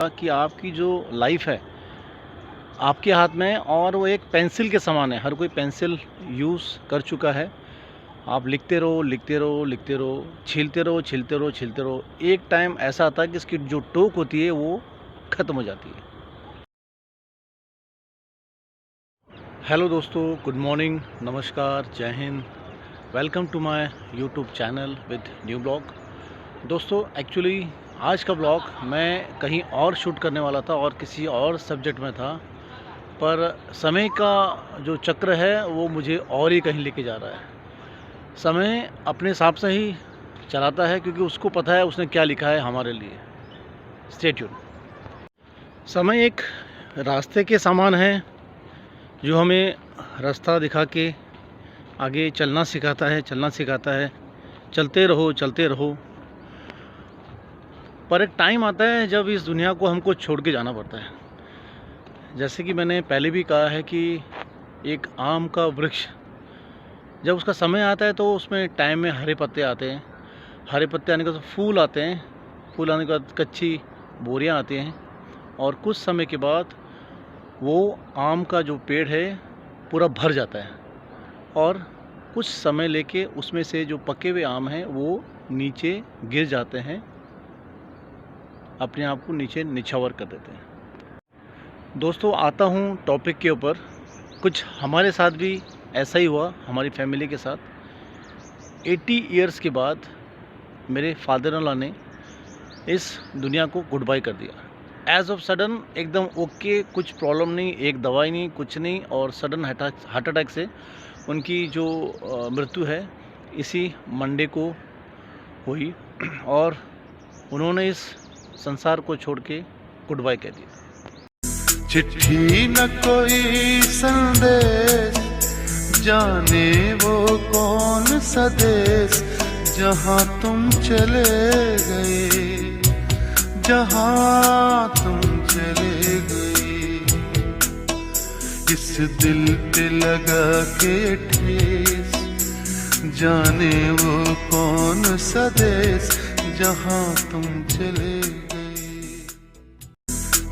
कि आपकी जो लाइफ है आपके हाथ में है और वो एक पेंसिल के समान है। हर कोई पेंसिल यूज़ कर चुका है। आप लिखते रहो लिखते रहो लिखते रहो, छीलते रहो छीलते रहो छीलते रहो। एक टाइम ऐसा आता है कि इसकी जो टोक होती है वो ख़त्म हो जाती है। हेलो दोस्तों, गुड मॉर्निंग, नमस्कार, जय हिंद। Welcome to my YouTube channel with new blog. दोस्तों एक्चुअली आज का ब्लॉग मैं कहीं और शूट करने वाला था और किसी और सब्जेक्ट में था, पर समय का जो चक्र है वो मुझे और ही कहीं लेके जा रहा है। समय अपने हिसाब से ही चलाता है क्योंकि उसको पता है उसने क्या लिखा है हमारे लिए। Stay tune. समय एक रास्ते के समान है जो हमें रास्ता दिखा के आगे चलना सिखाता है। चलते रहो चलते रहो। पर एक टाइम आता है जब इस दुनिया को हमको छोड़ के जाना पड़ता है। जैसे कि मैंने पहले भी कहा है कि एक आम का वृक्ष जब उसका समय आता है तो उसमें टाइम में हरे पत्ते आते हैं। हरे पत्ते आने के बाद फूल आते हैं। फूल आने के बाद कच्ची बोरियां आती हैं और कुछ समय के बाद वो आम का जो पेड़ है पूरा भर जाता है और कुछ समय लेके उसमें से जो पके हुए आम हैं वो नीचे गिर जाते हैं, अपने आप को नीचे निछावर कर देते हैं। दोस्तों आता हूँ टॉपिक के ऊपर। कुछ हमारे साथ भी ऐसा ही हुआ, हमारी फैमिली के साथ। 80 इयर्स के बाद मेरे फादर इन लॉ ने इस दुनिया को गुड बाय कर दिया। एज ऑफ सडन एकदम ओके, कुछ प्रॉब्लम नहीं, एक दवाई नहीं, कुछ नहीं, और सडन हार्ट अटैक से उनकी जो मृत्यु है इसी मंडे को हुई और उन्होंने इस संसार को छोड़ के गुड बाय कह दिया। चिट्ठी न कोई संदेश, जाने वो कौन सा देश, जहाँ तुम चले गए, जहाँ तुम चले गए। इस दिल पे लगा के ठेस, जाने वो कौन सा देश, जहाँ तुम चले गए।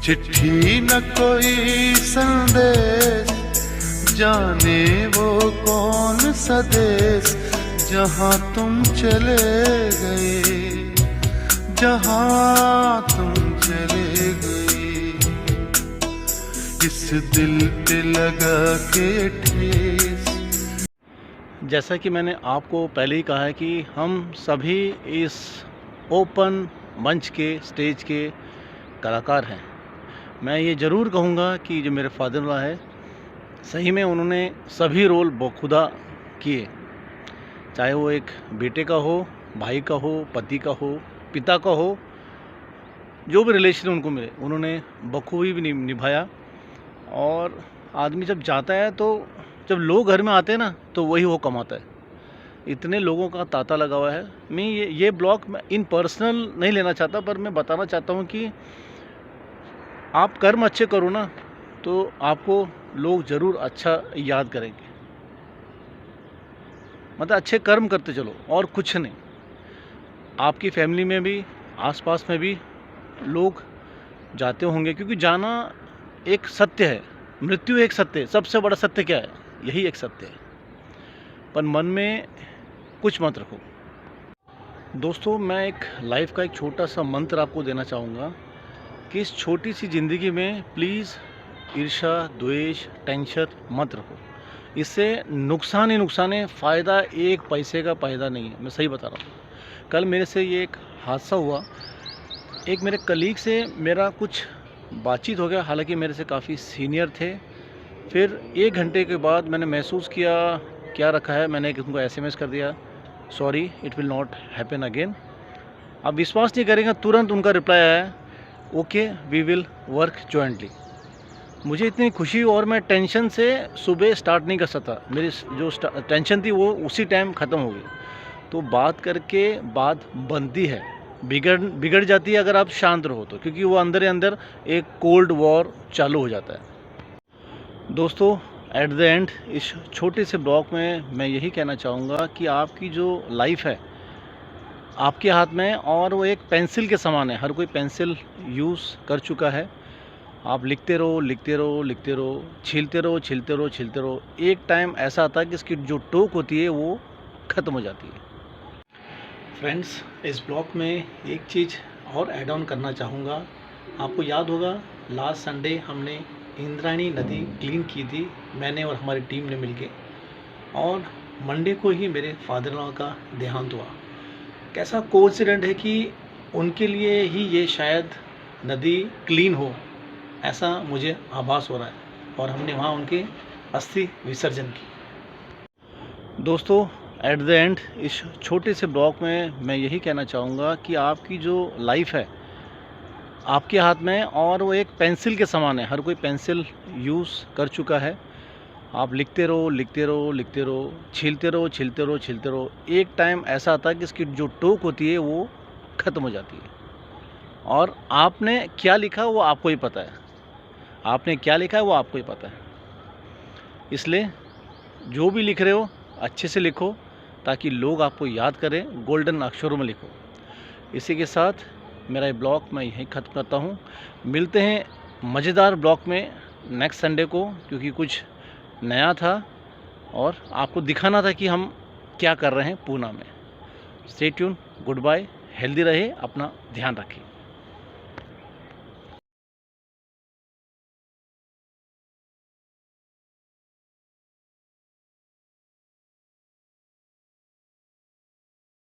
चिट्ठी न कोई संदेश, जाने वो कौन सा देश, जहाँ तुम चले गए, जहाँ तुम चले गए। इस दिल पे लगा के ठेस। जैसा कि मैंने आपको पहले ही कहा है कि हम सभी इस ओपन मंच के, स्टेज के कलाकार हैं। मैं ये ज़रूर कहूँगा कि जो मेरे फादर इन लॉ है, सही में उन्होंने सभी रोल बखुदा किए। चाहे वो एक बेटे का हो, भाई का हो, पति का हो, पिता का हो, जो भी रिलेशन उनको मिले उन्होंने बखूबी भी निभाया। और आदमी जब जाता है तो जब लोग घर में आते हैं ना तो वही वो कमाता है। इतने लोगों का तांता लगा हुआ है। मैं ये ब्लॉग मैं इन पर्सनल नहीं लेना चाहता, पर मैं बताना चाहता हूँ कि आप कर्म अच्छे करो ना तो आपको लोग ज़रूर अच्छा याद करेंगे। मतलब अच्छे कर्म करते चलो और कुछ नहीं। आपकी फैमिली में भी, आसपास में भी लोग जाते होंगे, क्योंकि जाना एक सत्य है, मृत्यु एक सत्य है। सबसे बड़ा सत्य क्या है? यही एक सत्य है। पर मन में कुछ मत रखो। दोस्तों मैं एक लाइफ का एक छोटा सा मंत्र आपको देना चाहूँगा कि इस छोटी सी ज़िंदगी में प्लीज़ ईर्ष्या, द्वेष, टेंशन मत रखो। इससे नुकसान ही नुकसान है, फ़ायदा एक पैसे का फ़ायदा नहीं है। मैं सही बता रहा हूँ। कल मेरे से ये एक हादसा हुआ। एक मेरे कलीग से मेरा कुछ बातचीत हो गया, हालांकि मेरे से काफ़ी सीनियर थे। फिर 1 घंटे के बाद मैंने महसूस किया क्या रखा है। मैंने उनको SMS कर दिया, sorry it will not happen again. आप विश्वास नहीं करेंगे, तुरंत उनका रिप्लाई आया, okay we will work jointly. मुझे इतनी खुशी, और मैं टेंशन से सुबह स्टार्ट नहीं कर सकता। मेरी जो टेंशन थी वो उसी टाइम ख़त्म हो गई। तो बात करके बात बनती है, बिगड़ जाती है अगर आप शांत रहो तो, क्योंकि वो अंदर ही अंदर एक कोल्ड वॉर चालू हो जाता है। दोस्तों एट द एंड इस छोटे से ब्लॉग में मैं यही कहना चाहूँगा कि आपकी जो लाइफ है आपके हाथ में, और वो एक पेंसिल के समान है। हर कोई पेंसिल यूज़ कर चुका है। आप लिखते रहो, लिखते रहो, लिखते रहो, छीलते रहो, छीलते रहो, छीलते रहो। एक टाइम ऐसा आता है कि इसकी जो टोक होती है वो ख़त्म हो जाती है। फ्रेंड्स, इस ब्लॉग में एक चीज़ और ऐड ऑन करना चाहूँगा। आपको याद होगा लास्ट संडे हमने इंद्रायणी नदी क्लीन की थी, मैंने और हमारी टीम ने मिलके, और मंडे को ही मेरे फादर इन लॉ का देहांत हुआ। कैसा कोइंसिडेंट है कि उनके लिए ही ये शायद नदी क्लीन हो, ऐसा मुझे आभास हो रहा है। और हमने वहाँ उनके अस्थि विसर्जन की। दोस्तों, एट द एंड इस छोटे से ब्लॉग में मैं यही कहना चाहूँगा कि आपकी जो लाइफ है आपके हाथ में, और वो एक पेंसिल के समान है। हर कोई पेंसिल यूज़ कर चुका है। आप लिखते रहो, लिखते रहो, लिखते रहो, छीलते रहो, छीलते रहो, छीलते रहो। एक टाइम ऐसा आता है कि इसकी जो टोक होती है वो ख़त्म हो जाती है। और आपने क्या लिखा वो आपको ही पता है। आपने क्या लिखा है वो आपको ही पता है। इसलिए जो भी लिख रहे हो अच्छे से लिखो, ताकि लोग आपको याद करें। गोल्डन अक्षरों में लिखो। इसी के साथ मेरा ये ब्लॉग मैं यहीं ख़त्म करता हूँ। मिलते हैं मज़ेदार ब्लॉग में नेक्स्ट संडे को, क्योंकि कुछ नया था और आपको दिखाना था कि हम क्या कर रहे हैं पूना में। Stay tune, good bye, healthy रहे, अपना ध्यान रखें।